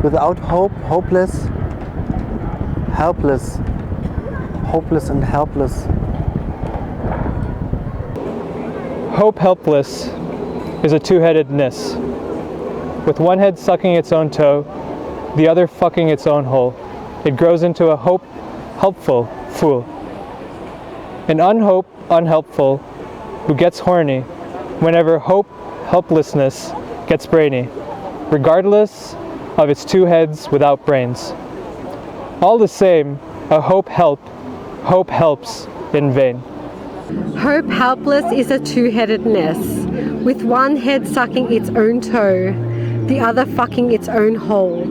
Without hope, hopeless, helpless, hopeless and helpless. Hope helpless is a two-headed ness, with one head sucking its own toe, the other fucking its own hole. It grows into a hope helpful fool. An unhope unhelpful who gets horny whenever hope helplessness gets brainy, regardless of its two heads without brains. All the same, a hope helps in vain. Hope helpless is a two-headed ness, with one head sucking its own toe, the other fucking its own hole.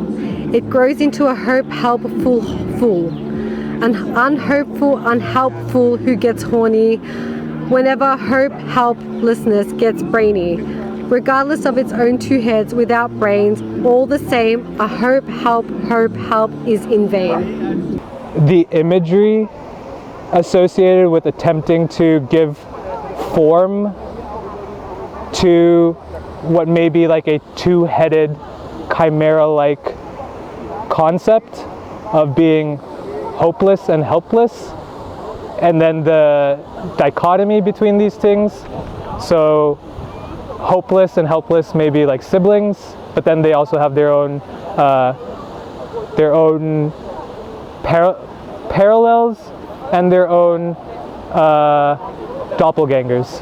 It grows into a hope helpful fool, an unhopeful unhelpful who gets horny whenever hope helplessness gets brainy, regardless of its own two heads without brains. All the same, a hope help is in vain. The imagery associated with attempting to give form to what may be like a two-headed chimera-like concept of being hopeless and helpless, and then the dichotomy between these things. So hopeless and helpless may be like siblings, but then they also have their own parallels and their own doppelgangers.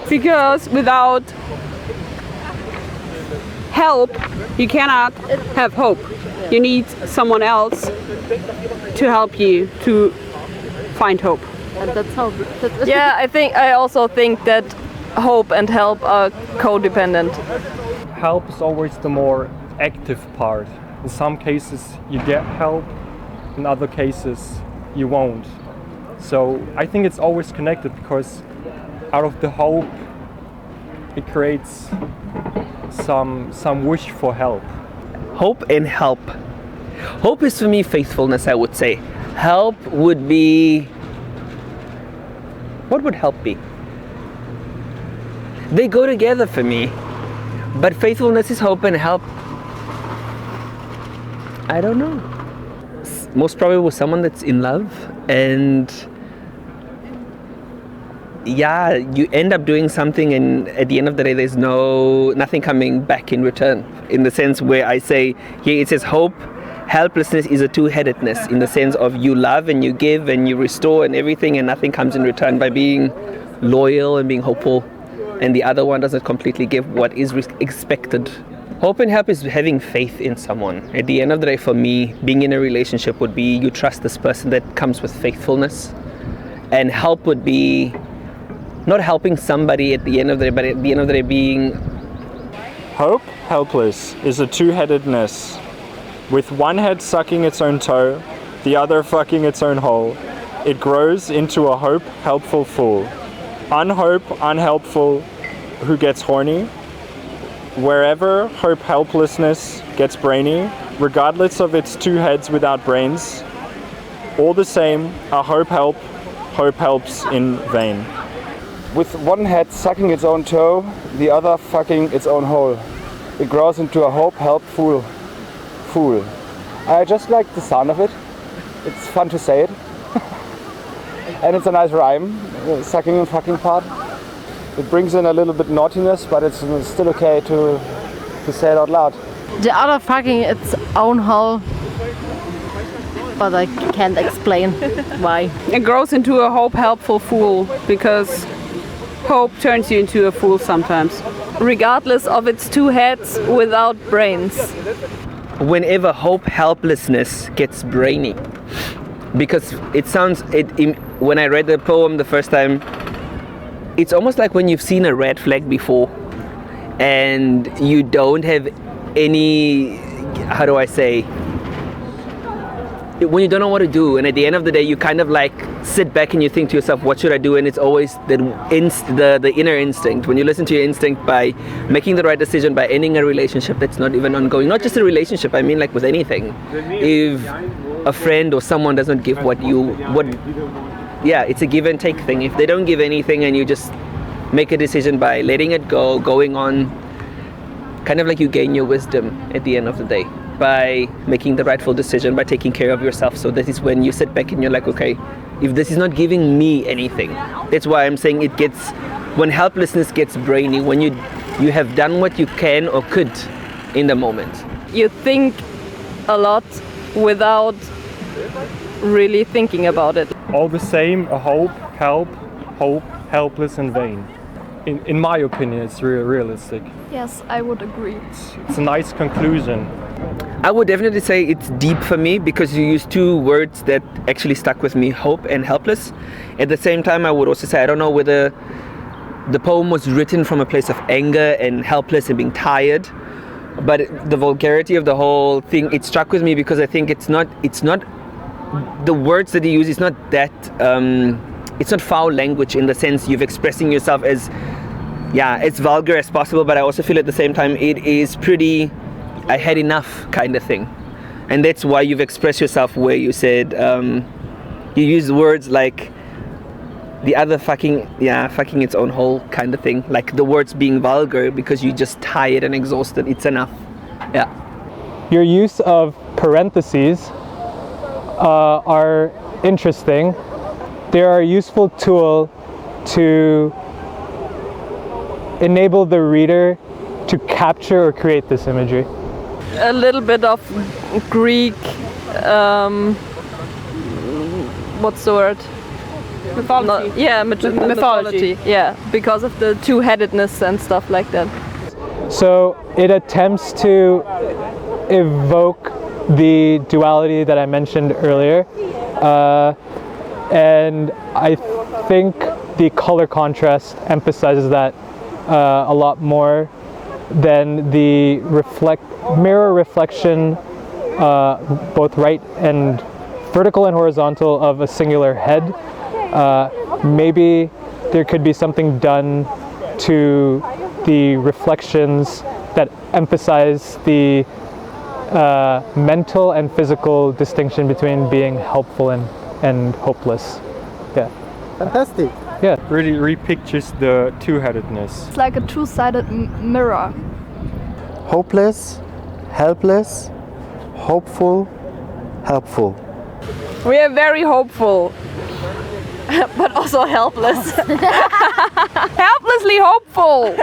Because without help, you cannot have hope. You need someone else to help you to find hope. And that's hope. Yeah, I also think that hope and help are codependent. Help is always the more active part. In some cases you get help, in other cases you won't. So I think it's always connected, because out of the hope it creates some wish for help. Hope and help. Hope is for me faithfulness, I would say. Help would be... What would help be? They go together for me. But faithfulness is hope, and help, I don't know. Most probably with someone that's in love, and yeah, you end up doing something, and at the end of the day there's nothing coming back in return, in the sense where I say here it says hope helplessness is a two-headedness, in the sense of you love and you give and you restore and everything, and nothing comes in return by being loyal and being hopeful, and the other one doesn't completely give what is expected. Hope and help is having faith in someone. At the end of the day, for me, being in a relationship would be you trust this person. That comes with faithfulness. And help would be not helping somebody at the end of the day, but at the end of the day being... Hope helpless is a two-headed ness, with one head sucking its own toe, the other fucking its own hole. It grows into a hope helpful fool. Unhope unhelpful who gets horny. Wherever hope helplessness gets brainy, regardless of its two heads without brains. All the same, a hope helps in vain. With one head sucking its own toe, the other fucking its own hole. It grows into a hope helpful fool. I just like the sound of it. It's fun to say it. And it's a nice rhyme, sucking and fucking part. It brings in a little bit naughtiness, but it's still okay to say it out loud. The other fucking its own hole, but I can't explain why. It grows into a hope helpful fool, because hope turns you into a fool sometimes. Regardless of its two heads without brains. Whenever hope helplessness gets brainy, because it sounds, when I read the poem the first time, it's almost like when you've seen a red flag before and you don't have any, how do I say, when you don't know what to do, and at the end of the day you kind of like sit back and you think to yourself, what should I do? And it's always the inner instinct. When you listen to your instinct by making the right decision, by ending a relationship that's not even ongoing, not just a relationship, I mean like with anything. If a friend or someone doesn't give it's a give and take thing. If they don't give anything and you just make a decision by letting it go, going on, kind of like you gain your wisdom at the end of the day. by making the rightful decision, by taking care of yourself. So that is when you sit back and you're like, okay, if this is not giving me anything, that's why I'm saying when helplessness gets brainy, when you have done what you can or could in the moment. You think a lot without really thinking about it. All the same, a hope, helpless and vain. In my opinion, it's realistic. Yes, I would agree. It's a nice conclusion. I would definitely say it's deep for me because you use two words that actually stuck with me, hope and helpless. At the same time, I would also say I don't know whether the poem was written from a place of anger and helpless and being tired, but the vulgarity of the whole thing, it struck with me because I think it's not the words that he uses, it's not that it's not foul language in the sense you're expressing yourself as vulgar as possible, but I also feel at the same time it is pretty I had enough kind of thing. And that's why you've expressed yourself where you said you use words like the other fucking its own hole kind of thing, like the words being vulgar because you're just tired and exhausted. It's enough. Your use of parentheses are interesting. They are a useful tool to enable the reader to capture or create this imagery. A little bit of Greek, what's the word? Mythology. Mythology. Yeah, because of the two-headedness and stuff like that. So it attempts to evoke the duality that I mentioned earlier. And I think the color contrast emphasizes that a lot more than the mirror reflection, both right and vertical and horizontal, of a singular head. Maybe there could be something done to the reflections that emphasize the mental and physical distinction between being helpful and hopeless. Yeah. Fantastic. Yeah. Really repictures the two-headedness. It's like a two-sided mirror. Hopeless, helpless, hopeful, helpful. We are very hopeful, but also helpless. Helplessly hopeful.